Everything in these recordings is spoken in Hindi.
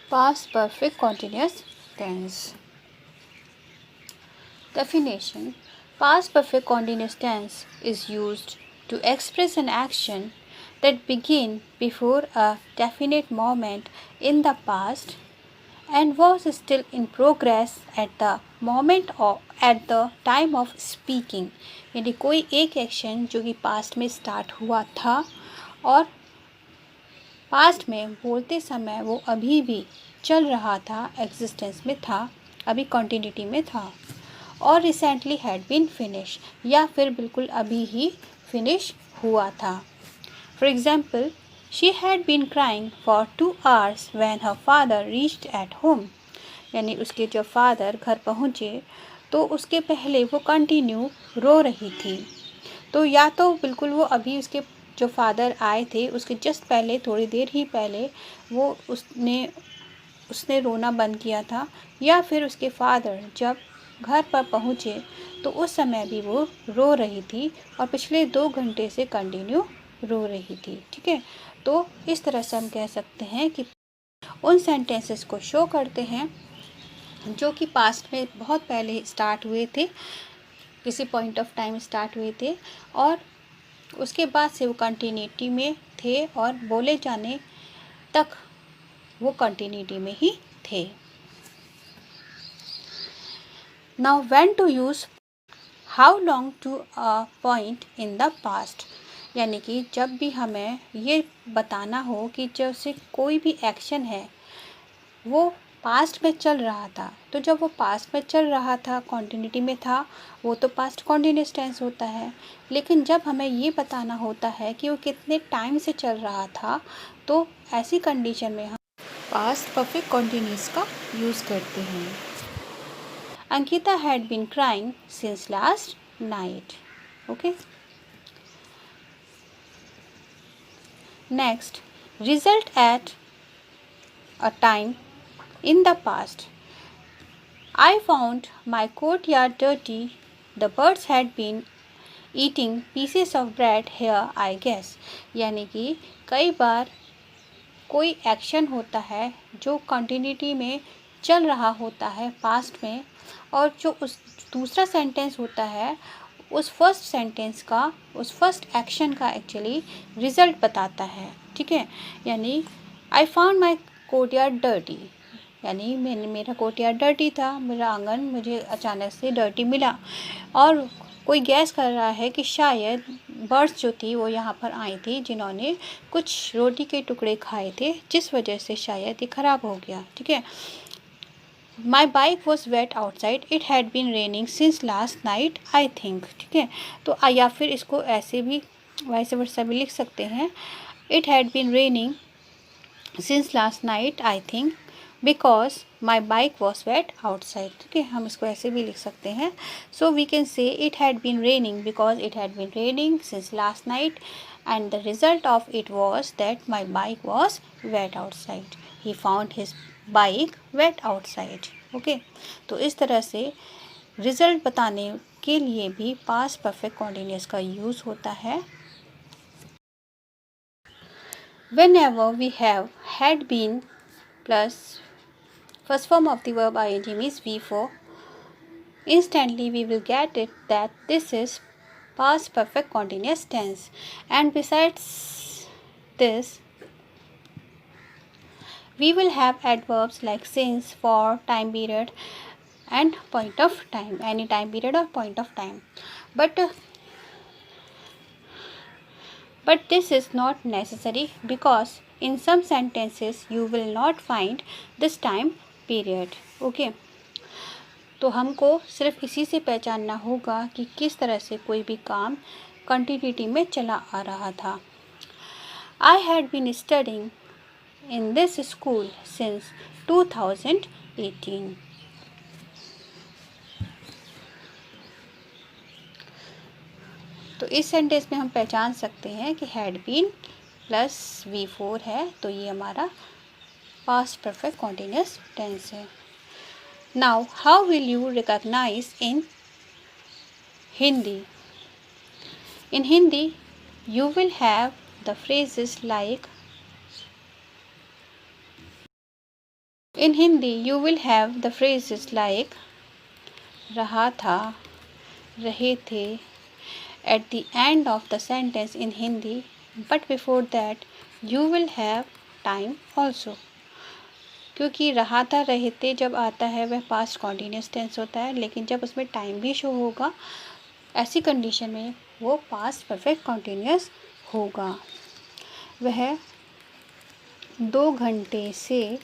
Past perfect continuous tense. Definition: past perfect continuous tense is used to express an action that began before a definite moment in the past and was still in progress at the moment or at the time of speaking. यानी कोई एक एक्शन जो कि पास्ट में स्टार्ट हुआ था और पास्ट में बोलते समय वो अभी भी चल रहा था, एग्जिस्टेंस में था, अभी कॉन्टिन्यूटी में था, और रिसेंटली हैड बीन फिनिश या फिर बिल्कुल अभी ही फिनिश हुआ था. For example, she had been crying for 2 hours when her father reached at home. यानी उसके जब फादर घर पहुँचे तो उसके पहले वो कंटिन्यू रो रही थी. तो या तो बिल्कुल वो अभी उसके जो फादर आए थे उसके जस्ट पहले, थोड़ी देर ही पहले वो उसने रोना बंद किया था, या फिर उसके फादर जब घर पर पहुँचे तो उस समय भी वो रो रही थी और पिछले 2 घंटे से कंटिन्यू रो रही थी. ठीक है, तो इस तरह से हम कह सकते हैं कि उन सेंटेंसेस को शो करते हैं जो कि पास्ट में बहुत पहले स्टार्ट हुए थे, किसी पॉइंट ऑफ टाइम स्टार्ट हुए थे और उसके बाद से वो कंटिन्यूटी में थे और बोले जाने तक वो कंटिन्यूटी में ही थे. Now when to use how long to a point in the past. यानी कि जब भी हमें ये बताना हो कि जैसे कोई भी एक्शन है वो पास्ट में चल रहा था, तो जब वो पास्ट में चल रहा था, कॉन्टिन्यूटी में था, वो तो पास्ट कॉन्टिन्यूस टेंस होता है. लेकिन जब हमें ये बताना होता है कि वो कितने टाइम से चल रहा था, तो ऐसी कंडीशन में हम पास्ट परफेक्ट कॉन्टिन्यूस का यूज़ करते हैं. Ankita had been crying since last night. Okay, next, result at a time in the past. I found my courtyard dirty. The birds had been eating pieces of bread here, I guess. यानी कि कई बार कोई एक्शन होता है जो कंटिन्यूटी में चल रहा होता है पास्ट में, और जो उस दूसरा सेंटेंस होता है उस फर्स्ट सेंटेंस का, उस फर्स्ट एक्शन का एक्चुअली रिजल्ट बताता है. ठीक है, यानी I found my courtyard dirty, यानी मेरा कोर्टयार्ड डर्टी था, मेरा आंगन मुझे अचानक से डर्टी मिला, और कोई गैस कर रहा है कि शायद बर्ड्स जो थी वो यहाँ पर आई थी जिन्होंने कुछ रोटी के टुकड़े खाए थे, जिस वजह से शायद ये ख़राब हो गया. ठीक है, my bike was wet outside. It had been raining since last night I think. ठीक है, तो या फिर इसको ऐसे भी वैसे वर्षा भी लिख सकते हैं. It had been raining since last night I think because my bike was wet outside. ठीक है, हम इसको ऐसे भी लिख सकते हैं. So we can say it had been raining because it had been raining since last night and the result of it was that my bike was wet outside. He found his bike wet outside. Okay, तो इस तरह से रिजल्ट बताने के लिए भी पास्ट परफेक्ट कॉन्टिन्यूस का यूज़ होता है. Whenever we have had been plus first form of the verb ing means V4, instantly we will get it that this is past perfect continuous tense. And besides this, we will have adverbs like since, for, time period and point of time, any time period or point of time. But this is not necessary, because in some sentences you will not find this time period. Okay, तो हमको सिर्फ इसी से पहचानना होगा कि किस तरह से कोई भी काम कंटिन्यूटी में चला आ रहा था. I had been studying in this school since 2018. तो इस सेंटेंस में हम पहचान सकते हैं कि हैड बीन प्लस V4 है, तो ये हमारा पास्ट परफेक्ट कॉन्टिन्यूस टेंस है. Now, how will you recognize in Hindi? In Hindi, you will have the phrases like In Hindi, you will have the phrases like रहा था, रहे थे at the end of the sentence in Hindi, but before that you will have time also. क्योंकि रहा था रहे थे जब आता है वह पास्ट कॉन्टीन्यूस टेंस होता है, लेकिन जब उसमें टाइम भी शो होगा ऐसी कंडीशन में वो पास्ट परफेक्ट कॉन्टीन्यूस होगा। वह 2 घंटे से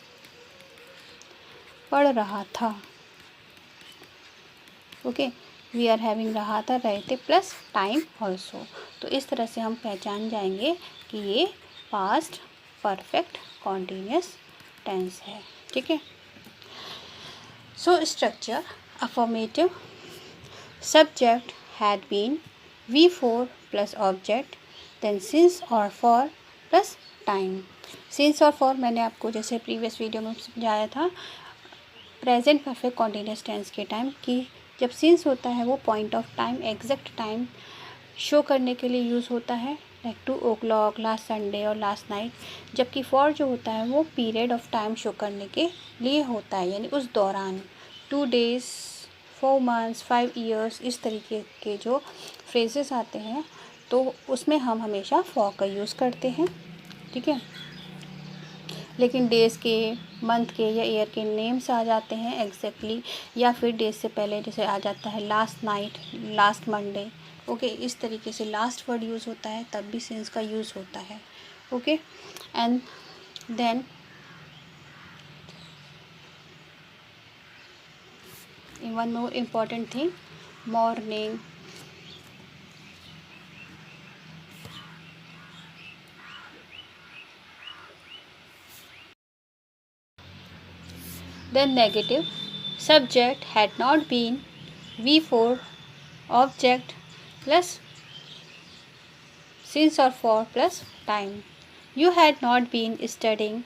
पढ़ रहा था। ओके, वी आर हैविंग रहा था रहे थे प्लस टाइम ऑल्सो। तो इस तरह से हम पहचान जाएंगे कि ये पास्ट परफेक्ट कॉन्टीन्यूस टेंस है। ठीक है। So structure affirmative subject had been V4 plus object then since और फॉर प्लस टाइम। सिंस और फॉर मैंने आपको जैसे प्रीवियस वीडियो में समझाया था प्रेजेंट परफेक्ट कॉन्टीन्यूस टेंस के टाइम की जब सिंस होता है वो point of time exact time show करने के लिए यूज़ होता है लाइक 2 o'clock लास्ट संडे और लास्ट नाइट, जबकि फॉर जो होता है वो पीरियड ऑफ टाइम शो करने के लिए होता है, यानी उस दौरान 2 days 4 months 5 years इस तरीके के जो फ्रेजेस आते हैं तो उसमें हम हमेशा फॉर का यूज़ करते हैं। ठीक है। लेकिन डेज़ के मंथ के या ईयर के नेम्स आ जाते हैं एग्जैक्टली, या फिर डेज से पहले जैसे आ जाता है last night last Monday. Okay, इस तरीके से लास्ट वर्ड यूज़ होता है तब भी सिंस का यूज़ होता है। Okay, and then one more important thing, morning, then negative subject had not been V4 object plus since or for plus time. You had not been studying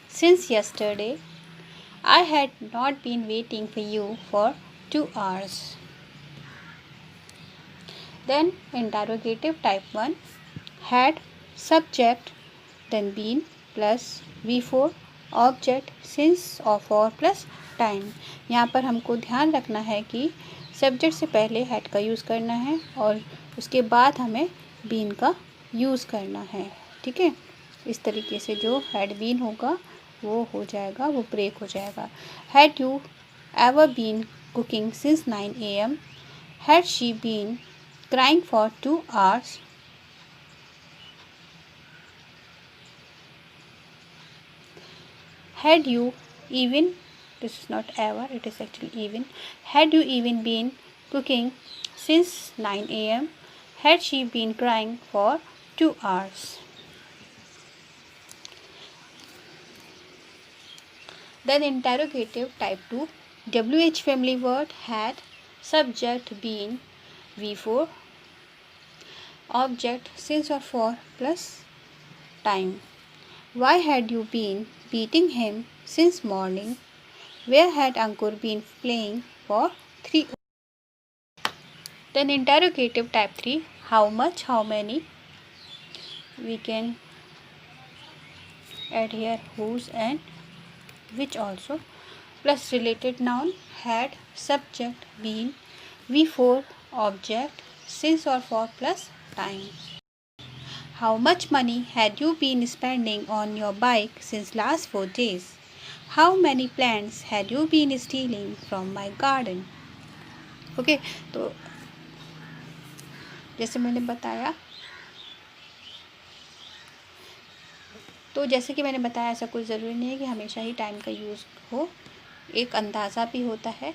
since yesterday. I had not been waiting for you for 2 hours. Then interrogative type 1 had subject then been plus V4 object since और फॉर प्लस टाइम। यहाँ पर हमको ध्यान रखना है कि सब्जेक्ट से पहले हैड का यूज़ करना है और उसके बाद हमें बीन का यूज़ करना है। ठीक है। इस तरीके से जो हैड बीन होगा वो हो जाएगा, वो ब्रेक हो जाएगा। Had you ever been cooking since 9 AM? Had she been crying for 2 hours? Had you even, this is not ever, it is actually even, had you even been cooking since 9 AM? Had she been crying for 2 hours? Then interrogative type 2 WH family word had subject been V4 object since or for plus time. Why had you been beating him since morning? Where had Ankur been playing for 3 hours? Then interrogative type 3 how much, how many. We can add here whose and which also, plus related noun had subject been V4 object since or for plus time. How much money had you been spending on your bike since last 4 days? How many plants had you been stealing from my garden? Okay, तो जैसे मैंने बताया ऐसा कोई ज़रूरी नहीं है कि हमेशा ही टाइम का यूज़ हो। एक अंदाज़ा भी होता है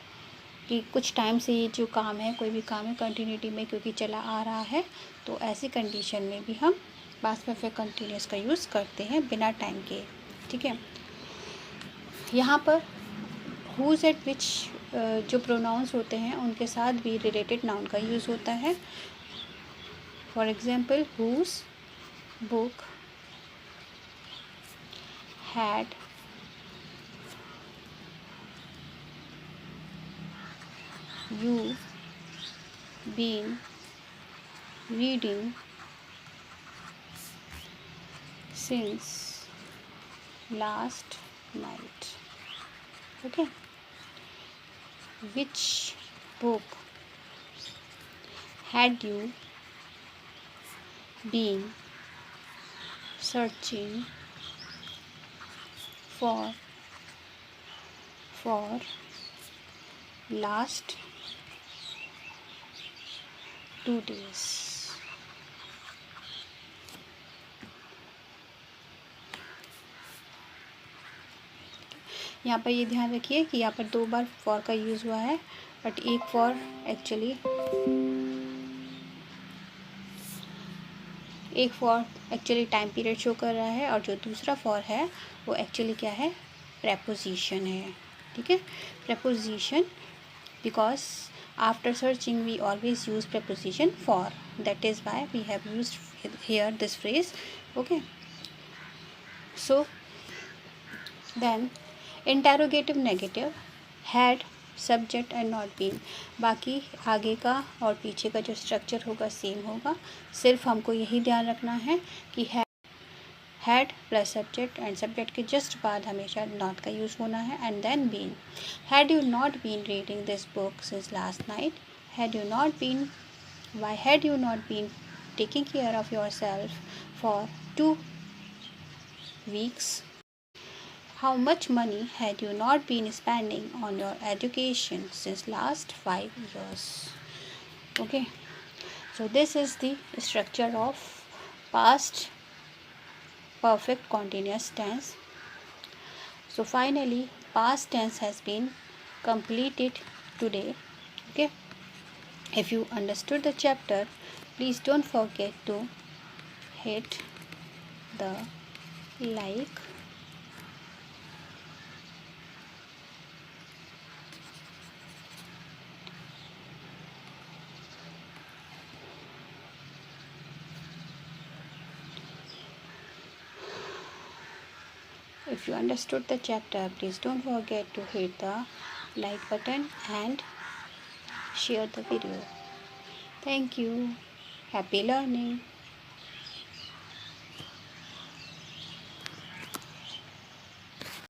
कि कुछ टाइम से ये जो काम है, कोई भी काम है कंटिन्यूटी में क्योंकि चला आ रहा है, तो ऐसी कंडीशन में भी हम पास्ट परफेक्ट कंटिन्यूस का यूज़ करते हैं बिना टाइम के। ठीक है। यहाँ पर हुज एट विच जो प्रोनाउंस होते हैं उनके साथ भी रिलेटेड नाउन का यूज़ होता है। For example whose book had you been reading since last night? Okay, which book had you been searching for for last 2 days? यहाँ पर ये ध्यान रखिए कि यहाँ पर 2 बार फॉर का यूज़ हुआ है, बट एक for actually time period show कर रहा है, और जो दूसरा फॉर है वो एक्चुअली क्या है, प्रेपोजिशन है। ठीक है, preposition, because after searching we always use preposition for, that is why we have used here this phrase. Okay, so then interrogative negative had subject and not been. बाकी आगे का और पीछे का जो स्ट्रक्चर होगा सेम होगा, सिर्फ हमको यही ध्यान रखना है कि had plus subject, and subject के जस्ट बाद हमेशा नॉट का यूज़ होना है, and then been. Had you not been reading this book since last night, had you not been, why had you not been taking care of yourself for 2 weeks? How much money had you not been spending on your education since last 5 years? Okay, so this is the structure of past perfect continuous tense. So finally past tense has been completed today. Okay, if you understood the chapter, please don't forget to hit the like, if you understood the chapter, please don't forget to hit the like button and share the video. Thank you. Happy learning.